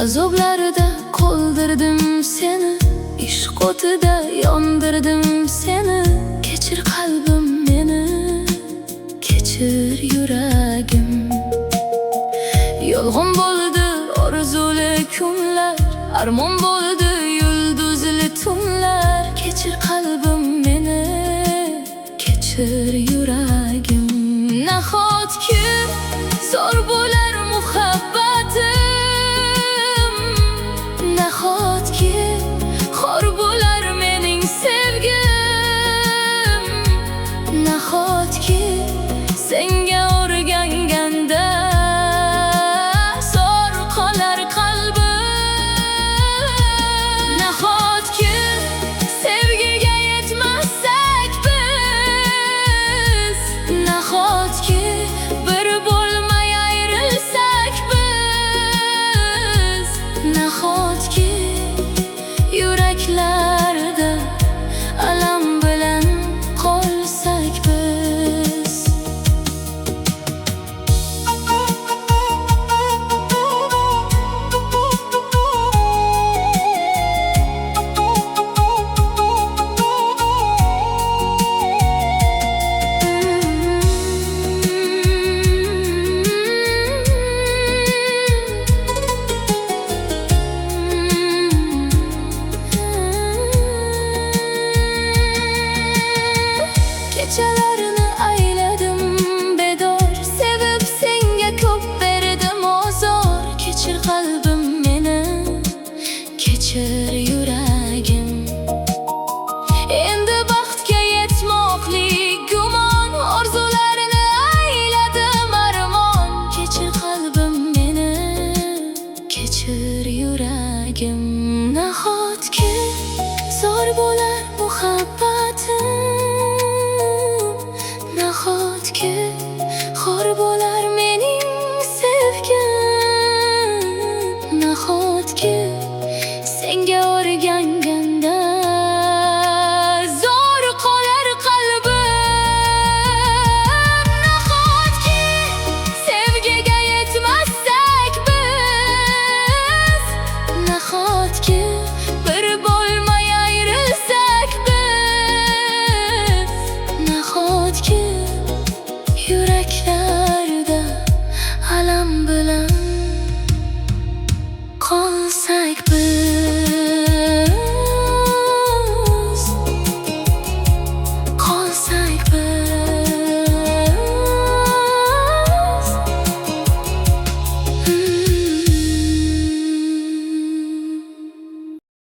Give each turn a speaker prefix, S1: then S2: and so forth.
S1: Azoblarda qoldirdim seni, ishq o'tida yondirdim seni. Kechir qalbim meni, kechir yuragim. Yolg'on bo'ldi orzuli kunlar, armon bo'ldi yulduzli tunlar. Kechir qalbim meni, kechir yuragim. Nahotki zor bo'lar muhabbatim, nahotki xor bo'lar mening sevgim, nahotki senga o'rganganda zor qolar qalbim, nahotki sevgiga yetmasak biz, nahotki bir bo'lmay ayrilsak biz, nahotki yuraklarda alam bilan qolsak biz. Kechalarni ayladim bedor, sevib senga ko'p berdim ozor. Kechir qalbim meni, kechir yuragim. Endi baxtga yetmoqli gumon, orzularini ayladim armon. Kechir qalbim meni, kechir yuragim. Nahotki zor bo'lar muhabbatim, nahotki xor bo'lar mening sevgim, nahotki senga o'rganganda zor qolar qalbim, nahotki sevgiga yetmasak biz, nahotki bir bo'lmay ayrilsak biz, nahotki